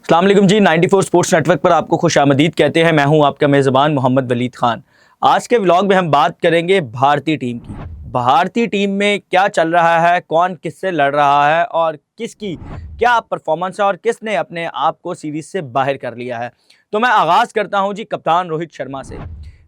अस्सलाम वालेकुम जी। 94 sports network पर आपको खुशामदीद कहते हैं। मैं हूं आपका मेज़बान मोहम्मद वलीद खान। आज के व्लॉग में हम बात करेंगे भारतीय टीम की। भारतीय टीम में क्या चल रहा है, कौन किससे लड़ रहा है और किसकी क्या परफॉर्मेंस है और किसने अपने आप को सीरीज से बाहर कर लिया है। तो मैं आगाज़ करता हूं जी कप्तान रोहित शर्मा से।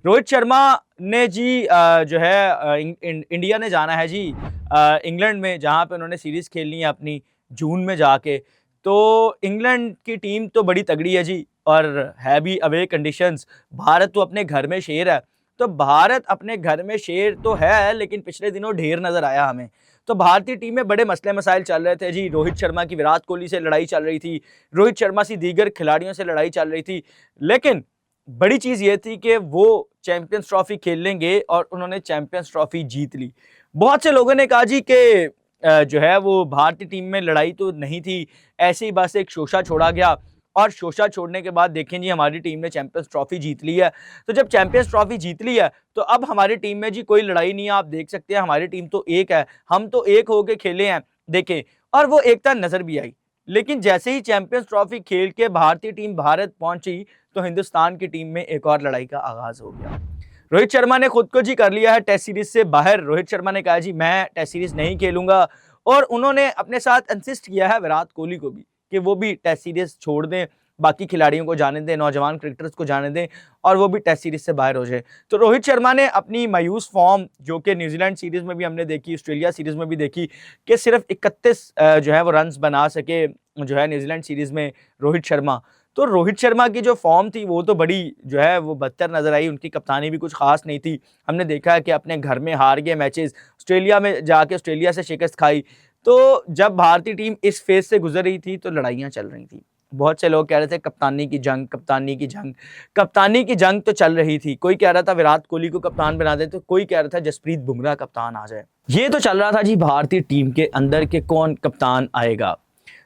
रोहित शर्मा ने जी इंडिया ने जाना है जी इंग्लैंड में, जहां पे उन्होंने सीरीज़ खेलनी है अपनी जून में जाके। तो इंग्लैंड की टीम तो बड़ी तगड़ी है जी, और है भी अवे कंडीशंस। भारत तो अपने घर में शेर है। तो भारत अपने घर में शेर तो है, लेकिन पिछले दिनों ढेर नजर आया हमें। तो भारतीय टीम में बड़े मसले मसाइल चल रहे थे जी। रोहित शर्मा की विराट कोहली से लड़ाई चल रही थी, रोहित शर्मा सी दीगर खिलाड़ियों से लड़ाई चल रही थी। लेकिन बड़ी चीज ये थी कि वो चैंपियंस ट्रॉफी खेल लेंगे और उन्होंने चैंपियंस ट्रॉफी जीत ली। बहुत से लोगों ने कहा जी कि जो है वो भारतीय टीम में लड़ाई तो नहीं थी, ऐसे ही बस एक शोशा छोड़ा गया। और शोशा छोड़ने के बाद देखें जी हमारी टीम ने चैंपियंस ट्रॉफी जीत ली है। तो जब चैंपियंस ट्रॉफी जीत ली है तो अब हमारी टीम में जी कोई लड़ाई नहीं है। आप देख सकते हैं हमारी टीम तो एक है, हम तो एक होके खेले हैं, देखें। और वो एकता नजर भी आई। लेकिन जैसे ही चैंपियंस ट्रॉफी खेल के भारतीय टीम भारत पहुंची तो हिंदुस्तान की टीम में एक और लड़ाई का आगाज हो गया। रोहित शर्मा ने खुद को जी कर लिया है टेस्ट सीरीज से बाहर। रोहित शर्मा ने कहा जी मैं टेस्ट सीरीज नहीं खेलूंगा, और उन्होंने अपने साथ इंसिस्ट किया है विराट कोहली को भी कि वो भी टेस्ट सीरीज छोड़ दें, बाकी खिलाड़ियों को जाने दें, नौजवान क्रिकेटर्स को जाने दें, और वो भी टेस्ट सीरीज से बाहर हो जाए। तो रोहित शर्मा ने अपनी मायूस फॉर्म, जो कि न्यूजीलैंड सीरीज में भी हमने देखी, ऑस्ट्रेलिया सीरीज में भी देखी, कि सिर्फ 31 जो है वो रन्स बना सके जो है न्यूजीलैंड सीरीज में रोहित शर्मा। तो रोहित शर्मा की जो फॉर्म थी वो तो बड़ी जो है वो बदतर नजर आई। उनकी कप्तानी भी कुछ खास नहीं थी। हमने देखा है कि अपने घर में हार गए मैचेस, ऑस्ट्रेलिया में जाके ऑस्ट्रेलिया से शिकस्त खाई। तो जब भारतीय टीम इस फेज से गुजर रही थी तो लड़ाइयां चल रही थी। बहुत से लोग कह रहे थे कप्तानी की जंग, कप्तानी की जंग। कप्तानी की जंग तो चल रही थी। कोई कह रहा था विराट कोहली को कप्तान बना दे, तो कोई कह रहा था जसप्रीत बुमराह कप्तान आ जाए। ये तो चल रहा था जी भारतीय टीम के अंदर के कौन कप्तान आएगा।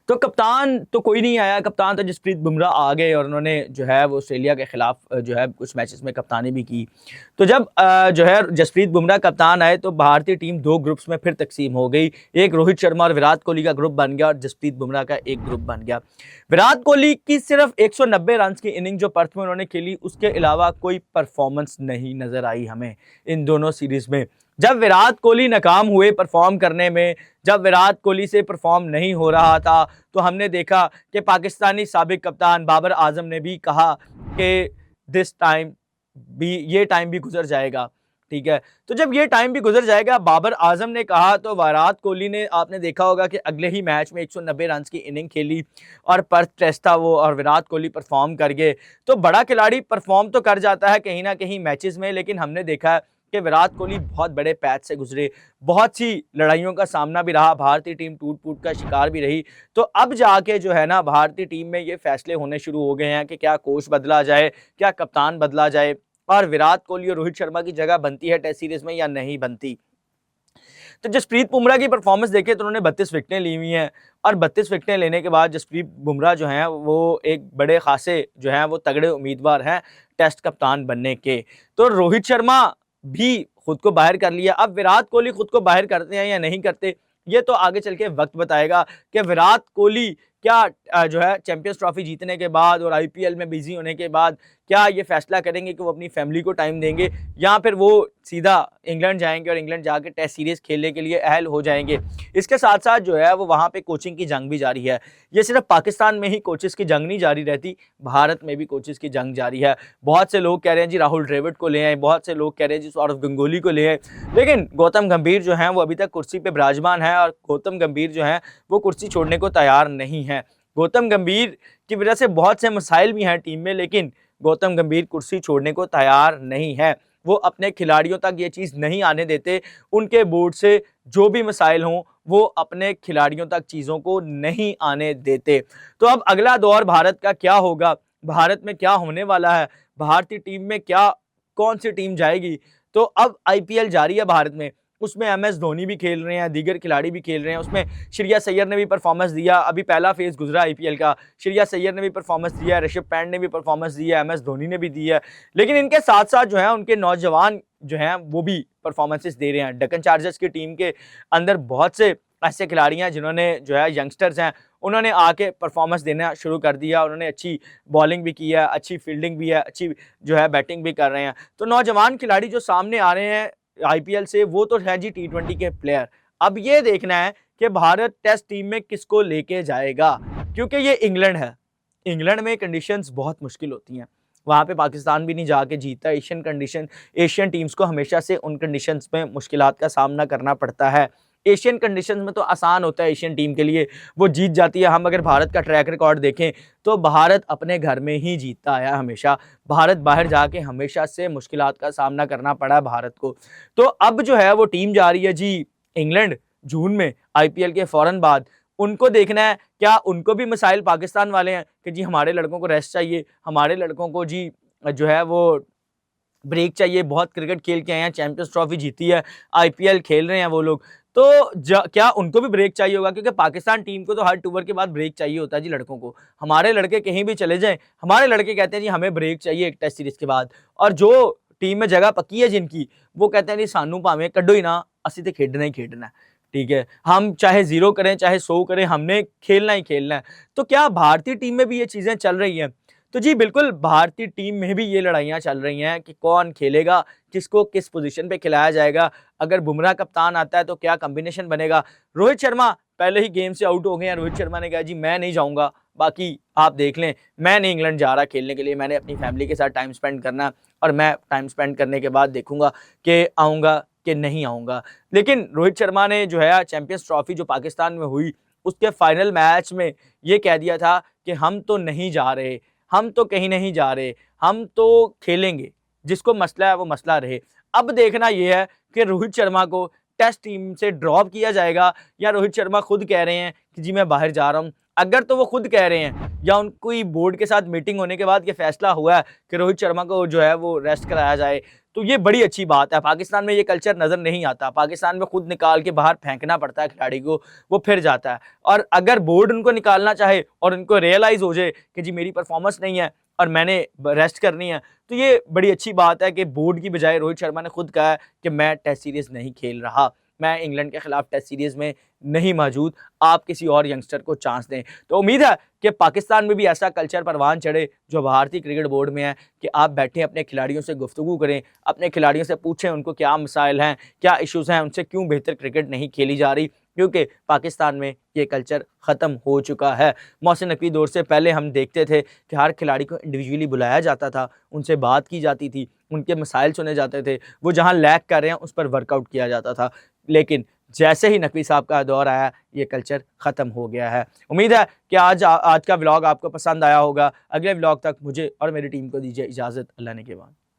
तो कप्तान तो कोई नहीं आया। कप्तान तो जसप्रीत बुमराह आ गए और उन्होंने जो है वो ऑस्ट्रेलिया के खिलाफ जो है कुछ मैचेस में कप्तानी भी की। तो जब जो है जसप्रीत बुमराह कप्तान आए तो भारतीय टीम दो ग्रुप्स में फिर तकसीम हो गई। एक रोहित शर्मा और विराट कोहली का ग्रुप बन गया और जसप्रीत बुमराह का एक ग्रुप बन गया। विराट कोहली की सिर्फ 190 रन की इनिंग जो पर्थ में उन्होंने खेली, उसके अलावा कोई परफॉर्मेंस नहीं नजर आई हमें इन दोनों सीरीज में। जब विराट कोहली नाकाम हुए परफॉर्म करने में, जब विराट कोहली से परफॉर्म नहीं हो रहा था, तो हमने देखा कि पाकिस्तानी साबिक कप्तान बाबर आजम ने भी कहा कि दिस टाइम भी, ये टाइम भी गुजर जाएगा। ठीक है, तो जब ये टाइम भी गुजर जाएगा बाबर आजम ने कहा, तो विराट कोहली ने, आपने देखा होगा कि अगले ही मैच में 190 रन की इनिंग खेली और पर्थ टेस्ट था वो, और विराट कोहली परफॉर्म कर गए। तो बड़ा खिलाड़ी परफॉर्म तो कर जाता है कहीं ना कहीं मैचेस में, लेकिन हमने देखा है कि विराट कोहली बहुत बड़े पैच से गुजरे, बहुत सी लड़ाइयों का सामना भी रहा, भारतीय टीम टूट फूट का शिकार भी रही। तो अब जाके जो है ना भारतीय टीम में ये फैसले होने शुरू हो गए हैं कि क्या कोच बदला जाए, क्या कप्तान बदला जाए, और विराट कोहली और रोहित शर्मा की जगह बनती है टेस्ट सीरीज में या नहीं बनती। तो जसप्रीत बुमराह की परफॉर्मेंस देखें तो उन्होंने 32 विकेटें ली हुई हैं, और 32 विकेटें लेने के बाद जसप्रीत बुमराह जो हैं वो एक बड़े खासे जो हैं वो तगड़े उम्मीदवार हैं टेस्ट कप्तान बनने के। तो रोहित शर्मा भी खुद को बाहर कर लिया। अब विराट कोहली खुद को बाहर करते हैं या नहीं करते, ये तो आगे चल के वक्त बताएगा कि विराट कोहली क्या जो है चैंपियंस ट्रॉफी जीतने के बाद और आईपीएल में बिजी होने के बाद क्या ये फैसला करेंगे कि वो अपनी फैमिली को टाइम देंगे, या फिर वो सीधा इंग्लैंड जाएंगे और इंग्लैंड जाके टेस्ट सीरीज खेलने के लिए अहल हो जाएंगे। इसके साथ साथ जो है वो वहाँ पे कोचिंग की जंग भी जारी है। ये सिर्फ पाकिस्तान में ही कोचेस की जंग नहीं जारी रहती, भारत में भी कोचेस की जंग जारी है। बहुत से लोग कह रहे हैं जी राहुल द्रविड़ को ले आए, बहुत से लोग कह रहे हैं जी सौरव गंगोली को ले आए, लेकिन गौतम गंभीर जो है वो अभी तक कुर्सी पे विराजमान है, और गौतम गंभीर जो है वो कुर्सी छोड़ने को तैयार नहीं है। गौतम गंभीर की वजह से बहुत से मसाइल भी हैं टीम में, लेकिन गौतम गंभीर कुर्सी छोड़ने को तैयार नहीं है। वो अपने खिलाड़ियों तक ये चीज़ नहीं आने देते, उनके बोर्ड से जो भी मसाइल हों वो अपने खिलाड़ियों तक चीज़ों को नहीं आने देते। तो अब अगला दौर भारत का क्या होगा, भारत में क्या होने वाला है, भारतीय टीम में क्या, कौन सी टीम जाएगी। तो अब आईपीएल जारी है भारत में, उसमें एमएस धोनी भी खेल रहे हैं, दीगर खिलाड़ी भी खेल रहे हैं, उसमें श्रेयस अय्यर ने भी परफॉर्मेंस दिया। अभी पहला फेज गुजरा आईपीएल का, श्रेयस अय्यर ने भी परफॉर्मेंस दिया, ऋषभ पंत ने भी परफॉर्मेंस दी है, एमएस धोनी ने भी दी है। लेकिन इनके साथ साथ जो है उनके नौजवान जो हैं वो भी परफॉर्मेंसेस दे रहे हैं। डेक्कन चार्जर्स की टीम के अंदर बहुत से ऐसे खिलाड़ी हैं जिन्होंने जो है यंगस्टर्स हैं, उन्होंने आके परफॉर्मेंस देना शुरू कर दिया। उन्होंने अच्छी बॉलिंग भी की है, अच्छी फील्डिंग भी है, अच्छी जो है बैटिंग भी कर रहे हैं। तो नौजवान खिलाड़ी जो सामने आ रहे हैं आईपीएल से, वो तो है जी टी20 के प्लेयर। अब ये देखना है कि भारत टेस्ट टीम में किसको लेके जाएगा, क्योंकि ये इंग्लैंड है। इंग्लैंड में कंडीशंस बहुत मुश्किल होती हैं, वहाँ पे पाकिस्तान भी नहीं जाके जीतता। एशियन टीम्स को हमेशा से उन कंडीशंस में मुश्किलात का सामना करना पड़ता है। एशियन कंडीशंस में तो आसान होता है एशियन टीम के लिए, वो जीत जाती है। हम अगर भारत का ट्रैक रिकॉर्ड देखें तो भारत अपने घर में ही जीतता आया हमेशा। भारत बाहर जाके हमेशा से मुश्किलात का सामना करना पड़ा भारत को। तो अब जो है वो टीम जा रही है जी इंग्लैंड जून में, आईपीएल के फौरन बाद। उनको देखना है क्या उनको भी मसाइल पाकिस्तान वाले हैं कि जी हमारे लड़कों को रेस्ट चाहिए, हमारे लड़कों को जी जो है वो ब्रेक चाहिए, बहुत क्रिकेट खेल के आए हैं, चैंपियंस ट्रॉफी जीती है, आईपीएल खेल रहे हैं वो लोग। तो क्या उनको भी ब्रेक चाहिए होगा, क्योंकि पाकिस्तान टीम को तो हर टूर के बाद ब्रेक चाहिए होता है जी लड़कों को। हमारे लड़के कहीं भी चले जाएं, हमारे लड़के कहते हैं जी हमें ब्रेक चाहिए एक टेस्ट सीरीज के बाद। और जो टीम में जगह पक्की है जिनकी, वो कहते हैं जी सानू भावें कड्डो ही ना, असी तो खेडना ही खेडना है, ठीक है, हम चाहे 0 करें चाहे 100 करें, हमने खेलना ही खेलना है। तो क्या भारतीय टीम में भी ये चीजें चल रही हैं? तो जी बिल्कुल, भारतीय टीम में भी ये लड़ाइयाँ चल रही हैं कि कौन खेलेगा, किसको किस पोजीशन पे खिलाया जाएगा। अगर बुमराह कप्तान आता है तो क्या कॉम्बिनेशन बनेगा। रोहित शर्मा पहले ही गेम से आउट हो गए हैं। रोहित शर्मा ने कहा जी मैं नहीं जाऊंगा, बाकी आप देख लें, मैं नहीं इंग्लैंड जा रहा खेलने के लिए, मैंने अपनी फैमिली के साथ टाइम स्पेंड करना है और मैं टाइम स्पेंड करने के बाद देखूंगा कि आऊँगा कि नहीं आऊँगा। लेकिन रोहित शर्मा ने जो है चैंपियंस ट्रॉफी जो पाकिस्तान में हुई, उसके फाइनल मैच में ये कह दिया था कि हम तो नहीं जा रहे, हम तो कहीं नहीं जा रहे, हम तो खेलेंगे, जिसको मसला है वो मसला रहे। अब देखना यह है कि रोहित शर्मा को टेस्ट टीम से ड्रॉप किया जाएगा या रोहित शर्मा खुद कह रहे हैं कि जी मैं बाहर जा रहा हूं। अगर तो वो खुद कह रहे हैं या उनकी बोर्ड के साथ मीटिंग होने के बाद ये फैसला हुआ है कि रोहित शर्मा को जो है वो रेस्ट कराया जाए, तो ये बड़ी अच्छी बात है। पाकिस्तान में ये कल्चर नजर नहीं आता, पाकिस्तान में खुद निकाल के बाहर फेंकना पड़ता है खिलाड़ी को, वो फिर जाता है। और अगर बोर्ड उनको निकालना चाहे और उनको रियलाइज हो जाए कि जी मेरी परफॉर्मेंस नहीं है और मैंने रेस्ट करनी है, तो ये बड़ी अच्छी बात है कि बोर्ड की बजाय रोहित शर्मा ने खुद कहा है कि मैं टेस्ट सीरीज नहीं खेल रहा, मैं इंग्लैंड के खिलाफ टेस्ट सीरीज में नहीं मौजूद, आप किसी और यंगस्टर को चांस दें। तो उम्मीद है कि पाकिस्तान में भी ऐसा कल्चर परवान चढ़े जो भारतीय क्रिकेट बोर्ड में है, कि आप बैठें अपने खिलाड़ियों से गुफ्तगू करें, अपने खिलाड़ियों से पूछें उनको क्या मसाइल हैं, क्या इश्यूज़ हैं, उनसे क्यों बेहतर क्रिकेट नहीं खेली जा रही, क्योंकि पाकिस्तान में ये कल्चर ख़त्म हो चुका है। मोहसिन नकवी दौर से पहले हम देखते थे कि हर खिलाड़ी को इंडिविजुअली बुलाया जाता था, उनसे बात की जाती थी, उनके मसाइल सुने जाते थे, वो जहाँ लैग कर रहे हैं उस पर वर्कआउट किया जाता था। लेकिन जैसे ही नकवी साहब का दौर आया, ये कल्चर ख़त्म हो गया है। उम्मीद है कि आज का व्लॉग आपको पसंद आया होगा। अगले व्लॉग तक मुझे और मेरी टीम को दीजिए इजाज़त। अल्लाह ने के बाद।